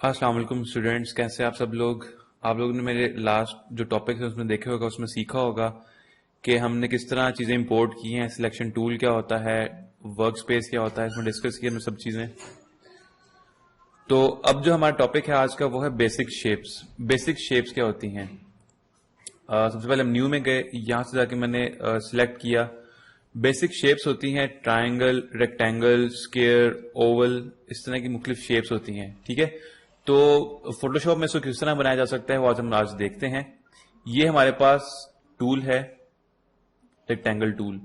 अस्सलाम वालेकुम स्टूडेंट्स, कैसे आप सब लोग। आप लोगों ने मेरे लास्ट जो टॉपिक है उसमें देखे होगा, उसमें सीखा होगा कि हमने किस तरह चीज़ें इंपोर्ट की हैं, सिलेक्शन टूल क्या होता है, वर्क स्पेस क्या होता है, इसमें डिस्कस किया हमने सब चीज़ें। तो अब जो हमारा टॉपिक है आज का वो है बेसिक शेप्स। बेसिक शेप्स क्या होती हैं। सबसे पहले हम न्यू में गए, यहाँ से जाके मैंने सिलेक्ट किया। बेसिक शेप्स होती हैं ट्राइंगल, रेक्टेंगल, स्क्वायर, ओवल, इस तरह की मुख्तलिफ शेप्स होती हैं। ठीक है, तो फोटोशॉप में इसको किस तरह बनाया जा सकता है वो आज हम देखते हैं। ये हमारे पास टूल है रेक्टेंगल टूल।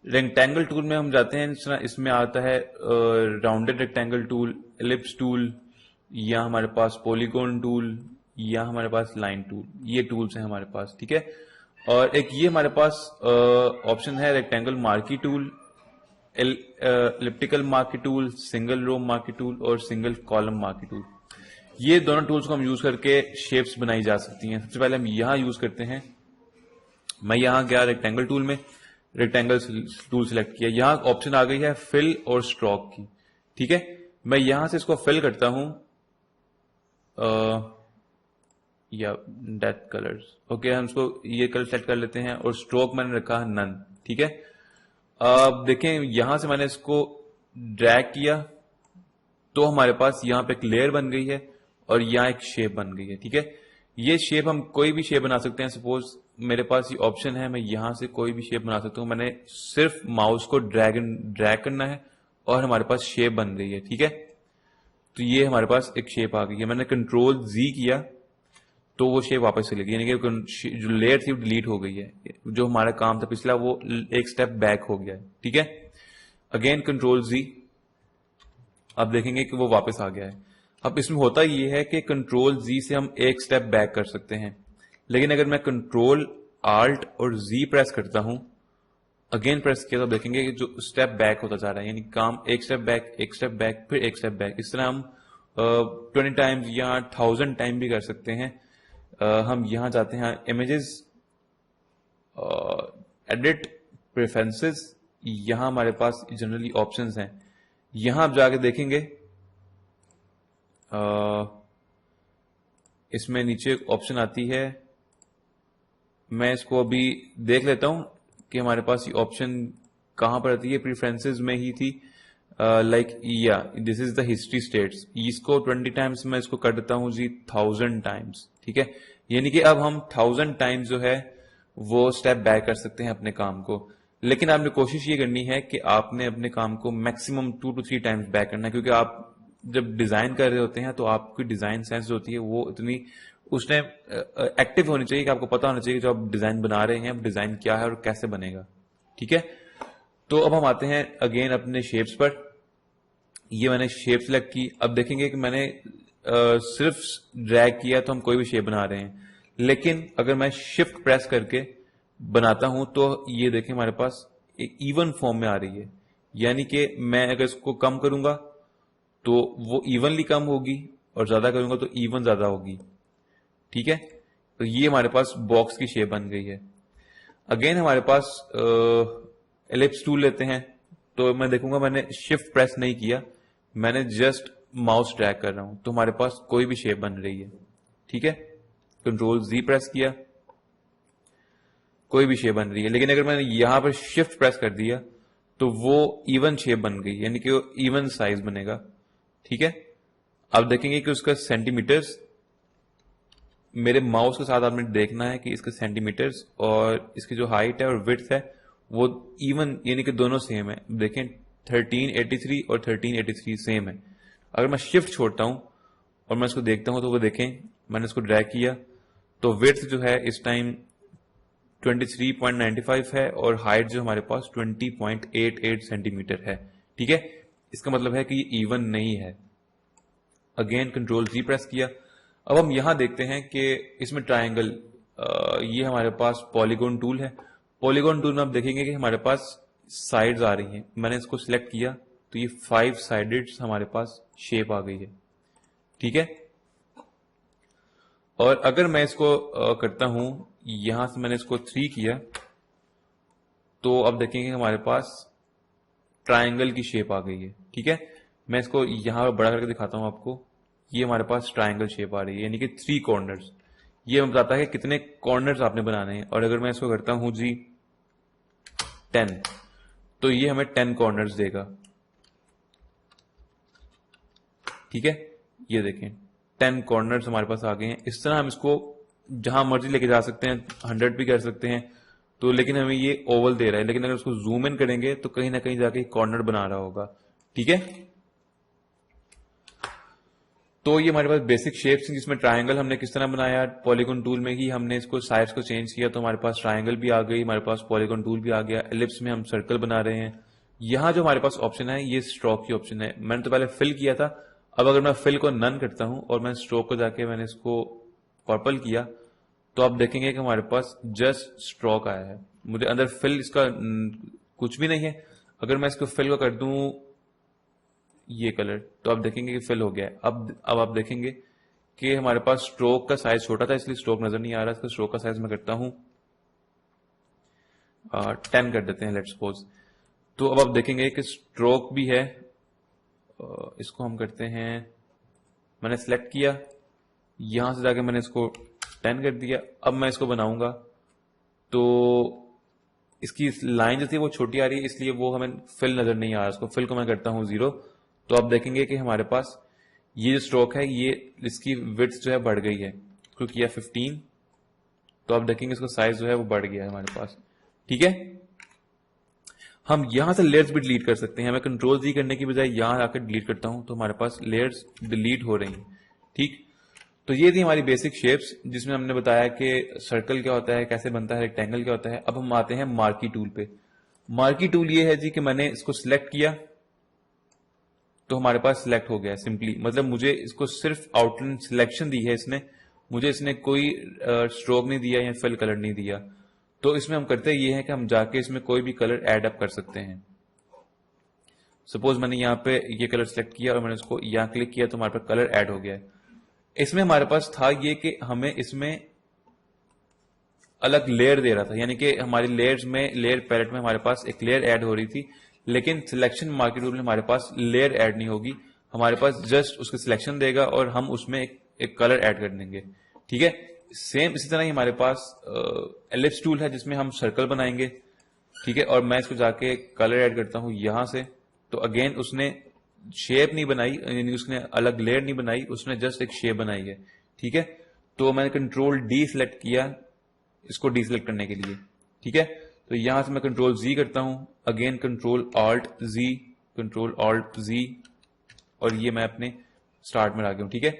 रेक्टेंगल टूल में हम जाते हैं, इसमें आता है rounded rectangle tool, ellipse tool, या हमारे पास पॉलीगॉन टूल, या हमारे पास लाइन टूल। ये टूल्स हैं हमारे पास। ठीक है, और एक ये हमारे पास ऑप्शन है rectangle marquee tool, elliptical marquee tool, single row marquee tool और सिंगल कॉलम मार्की टूल। ये दोनों टूल्स को हम यूज करके शेप्स बनाई जा सकती हैं। सबसे पहले हम यहां यूज करते हैं। मैं यहां गया रेक्टेंगल टूल में, रेक्टेंगल टूल सिलेक्ट किया। यहां ऑप्शन आ गई है फिल और स्ट्रोक की। ठीक है, मैं यहां से इसको फिल करता हूं या डेथ कलर्स। ओके, हम इसको ये कलर सेलेक्ट कर लेते हैं और स्ट्रोक मैंने रखा है नन। ठीक है, अब देखें यहां से मैंने इसको ड्रैग किया तो हमारे पास यहां पे एक लेयर बन गई है और यहां एक शेप बन गई है। ठीक है, ये शेप हम कोई भी शेप बना सकते हैं। सपोज मेरे पास ये ऑप्शन है, मैं यहां से कोई भी शेप बना सकता हूं। मैंने सिर्फ माउस को ड्रैग करना है और हमारे पास शेप बन गई है। ठीक है, तो ये हमारे पास एक शेप आ गई है। मैंने कंट्रोल जी किया तो वो शेप वापस चली गई, यानी कि जो लेयर थी वो डिलीट हो गई है। जो हमारा काम था पिछला वो एक स्टेप बैक हो गया है। ठीक है, अगेन कंट्रोल जी, अब देखेंगे कि वो वापस आ गया है। अब इसमें होता ये है कि कंट्रोल जी से हम एक स्टेप बैक कर सकते हैं, लेकिन अगर मैं कंट्रोल आल्ट और जी प्रेस करता हूं, अगेन प्रेस किया, तो देखेंगे कि जो स्टेप बैक होता जा रहा है, यानी काम एक स्टेप बैक, एक स्टेप बैक, फिर एक स्टेप बैक। इस तरह हम 20 टाइम्स या 1000 टाइम भी कर सकते हैं। हम यहां जाते हैं इमेजेस, एडिट, प्रेफरेंसेस, यहां हमारे पास जनरली ऑप्शंस हैं। यहां आप जाके देखेंगे इसमें नीचे ऑप्शन आती है। मैं इसको अभी देख लेता हूं कि हमारे पास ये ऑप्शन कहां पर आती है। प्रेफरेंसेस में ही थी, लाइक या this is the history states. इसको 20 टाइम्स मैं इसको कर देता हूं जी 1000 टाइम्स। ठीक है, यानी कि अब हम 1000 टाइम्स जो है वो स्टेप बैक कर सकते हैं अपने काम को। लेकिन आपने कोशिश ये करनी है कि आपने अपने काम को मैक्सिमम 2 to 3 टाइम्स बैक करना है, क्योंकि आप जब डिजाइन कर रहे होते हैं तो आपकी डिजाइन सेंस होती है वो इतनी उस टाइम एक्टिव होनी चाहिए कि आपको पता होना चाहिए जो आप डिजाइन बना रहे हैं डिजाइन क्या है और कैसे बनेगा। ठीक है, तो अब हम आते हैं अगेन अपने शेप्स पर। ये मैंने शेप सेलेक्ट की। अब देखेंगे कि मैंने सिर्फ ड्रैग किया तो हम कोई भी शेप बना रहे हैं, लेकिन अगर मैं शिफ्ट प्रेस करके बनाता हूं तो ये देखें हमारे पास एक इवन फॉर्म में आ रही है। यानी कि मैं अगर इसको कम करूंगा तो वो इवनली कम होगी और ज्यादा करूंगा तो इवन ज्यादा होगी। ठीक है, तो ये हमारे पास बॉक्स की शेप बन गई है। अगेन हमारे पास एलिप्स टूल लेते हैं, तो मैं देखूंगा मैंने शिफ्ट प्रेस नहीं किया, मैंने जस्ट माउस ड्रैग कर रहा हूं तो हमारे पास कोई भी शेप बन रही है। ठीक है, कंट्रोल जी प्रेस किया, कोई भी शेप बन रही है। लेकिन अगर मैंने यहां पर शिफ्ट प्रेस कर दिया तो वो इवन शेप बन गई, यानी कि वो इवन साइज बनेगा। ठीक है, अब देखेंगे कि उसका सेंटीमीटर्स, मेरे माउस के साथ आपने देखना है कि इसके सेंटीमीटर्स और इसकी जो हाइट है और विड्थ है वो इवन, यानी कि दोनों सेम है। देखें 1383 और 1383 सेम है। अगर मैं शिफ्ट छोड़ता हूं और मैं इसको देखता हूं तो वो देखें मैंने इसको ड्रैग किया तो विड्थ जो है इस टाइम 23.95 है और हाइट जो हमारे पास 20.88 सेंटीमीटर है। ठीक है, इसका मतलब है कि ये इवन नहीं है। अगेन कंट्रोल जी प्रेस किया। अब हम यहां देखते हैं कि इसमें ट्राइंगल, ये हमारे पास पॉलीगॉन टूल है। पॉलीगॉन टूल में आप देखेंगे कि हमारे पास साइड्स आ रही हैं। मैंने इसको सिलेक्ट किया तो ये 5 साइडेड हमारे पास शेप आ गई है। ठीक है, और अगर मैं इसको करता हूं, यहां से मैंने इसको 3 किया तो अब देखेंगे हमारे पास ट्राइंगल की शेप आ गई है। ठीक है, मैं इसको यहां पर बड़ा करके दिखाता हूं आपको। یہ ہمارے پاس ٹرائنگل شیپ آ رہی ہے، یعنی کہ 3 کارنرز. یہ ہمیں بتاتا ہے کہ کتنے کارنرز آپ نے بنانے ہیں. اور اگر میں اس کو کرتا ہوں جی 10 تو یہ ہمیں 10 کارنرز دے گا. ٹھیک ہے، یہ دیکھیں 10 کارنرز ہمارے پاس آ گئے ہیں. اس طرح ہم اس کو جہاں مرضی لے کے جا سکتے ہیں، 100 بھی کر سکتے ہیں. تو لیکن ہمیں یہ اوول دے رہا ہے، لیکن اگر اس کو زوم ان کریں گے تو کہیں نہ کہیں جا کے کارنر بنا رہا ہوگا. ٹھیک ہے، تو یہ ہمارے پاس بیسک شیپس ہیں جس میں ٹرائنگل ہم نے کس طرح بنایا. پالیگن ٹول میں ہی ہم نے اس کو سائز کو چینج کیا تو ہمارے پاس ٹرائنگل بھی آ گئی، ہمارے پاس پالیگن ٹول بھی آ گیا. ایلپس میں ہم سرکل بنا رہے ہیں. یہاں جو ہمارے پاس آپشن ہے یہ اسٹروک کی آپشن ہے. میں نے تو پہلے فل کیا تھا، اب اگر میں فل کو نن کرتا ہوں اور میں اسٹروک کو جا کے میں نے اس کو پرپل کیا تو آپ دیکھیں گے کہ ہمارے پاس جسٹ اسٹروک آیا ہے. مجھے اندر فل اس کا کچھ بھی نہیں ہے. اگر میں اس کو فل کو کر دوں یہ کلر تو آپ دیکھیں گے کہ فل ہو گیا ہے. اب آپ دیکھیں گے کہ ہمارے پاس اسٹروک کا سائز چھوٹا تھا اس لیے اسٹروک نظر نہیں آ رہا. اس کا اسٹروک کا سائز میں کرتا ہوں 10 کر دیتے ہیں لیٹ سپوز. تو اب آپ دیکھیں گے کہ اسٹروک بھی ہے. اس کو ہم کرتے ہیں، میں نے سلیکٹ کیا، یہاں سے جا کے میں نے اس کو 10 کر دیا. اب میں اس کو بناؤں گا تو اس کی لائن جو تھی وہ چھوٹی آ رہی ہے اس لیے وہ ہمیں فل نظر نہیں آ رہا. اس کو فل کو میں کرتا ہوں 0 تو آپ دیکھیں گے کہ ہمارے پاس یہ جو اسٹروک ہے یہ اس کی وڈث جو ہے بڑھ گئی ہے. اس کو کیا 15 تو آپ دیکھیں گے اس کا سائز جو ہے وہ بڑھ گیا ہے ہمارے پاس. ٹھیک ہے، ہم یہاں سے لیئرز بھی ڈیلیٹ کر سکتے ہیں. ہمیں کنٹرول Z کرنے کی بجائے یہاں آ کر ڈیلیٹ کرتا ہوں تو ہمارے پاس لیئرز ڈیلیٹ ہو رہی ہیں. ٹھیک، تو یہ تھی ہماری بیسک شیپس جس میں ہم نے بتایا کہ سرکل کیا ہوتا ہے، کیسے بنتا ہے، ریکٹینگل کیا ہوتا ہے. اب ہم آتے ہیں مارکی ٹول پہ. مارکی ٹول یہ ہے جی کہ میں نے اس کو سلیکٹ کیا تو ہمارے پاس سلیکٹ ہو گیا سمپلی. مطلب مجھے اس کو صرف آؤٹ لائن سلیکشن دی ہے اس نے، مجھے اس نے کوئی اسٹروک نہیں دیا یا فل کلر نہیں دیا. تو اس میں ہم کرتے یہ ہے کہ ہم جا کے اس میں کوئی بھی کلر ایڈ اپ کر سکتے ہیں. سپوز میں نے یہاں پہ یہ کلر سلیکٹ کیا اور میں نے اس کو یہاں کلک کیا تو ہمارے پاس کلر ایڈ ہو گیا ہے. اس میں ہمارے پاس تھا یہ کہ ہمیں اس میں الگ لیئر دے رہا تھا، یعنی کہ ہماری لیئرز میں لیئر پیلٹ میں ہمارے پاس ایک لیئر ایڈ ہو رہی تھی. لیکن سلیکشن مارکی ٹول میں ہمارے پاس لیئر ایڈ نہیں ہوگی، ہمارے پاس جسٹ اس کا سلیکشن دے گا اور ہم اس میں ایک کلر ایڈ کر دیں گے. ٹھیک ہے، سیم اسی طرح ہی ہمارے پاس ایلپس ٹول ہے جس میں ہم سرکل بنائیں گے. ٹھیک ہے، اور میں اس کو جا کے کلر ایڈ کرتا ہوں یہاں سے تو اگین اس نے شیپ نہیں بنائی، یعنی اس نے الگ لیئر نہیں بنائی، اس نے جسٹ ایک شیپ بنائی ہے. ٹھیک ہے، تو میں نے کنٹرول D سلیکٹ کیا اس کو ڈی سلیکٹ کرنے کے لیے. ٹھیک ہے، تو یہاں سے میں کنٹرول Z کرتا ہوں، again control Alt Z، control Alt Z، اور یہ میں اپنے اسٹارٹ میں آ گیا ہوں. ٹھیک ہے،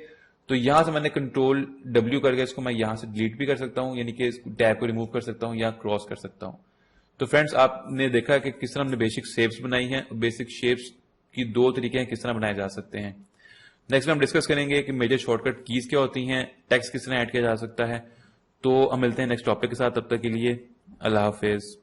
تو یہاں سے میں نے کنٹرول W کر کے اس کو میں یہاں سے ڈیلیٹ بھی کر سکتا ہوں، یعنی کہ ٹیب کو ریموو کر سکتا ہوں یا کراس کر سکتا ہوں. تو فرینڈس آپ نے دیکھا کہ کس طرح ہم نے بیسک شیپس بنائی ہیں. بیسک شیپس کی 2 طریقے ہیں کس طرح بنائے جا سکتے ہیں. نیکسٹ میں ہم ڈسکس کریں گے کہ میجر شارٹ کٹ کیز کیا ہوتی ہیں، ٹیکسٹ کس طرح ایڈ کیا جا سکتا ہے. تو ہم ملتے ہیں نیکسٹ ٹاپک کے ساتھ، تب تک کے لیے اللہ حافظ.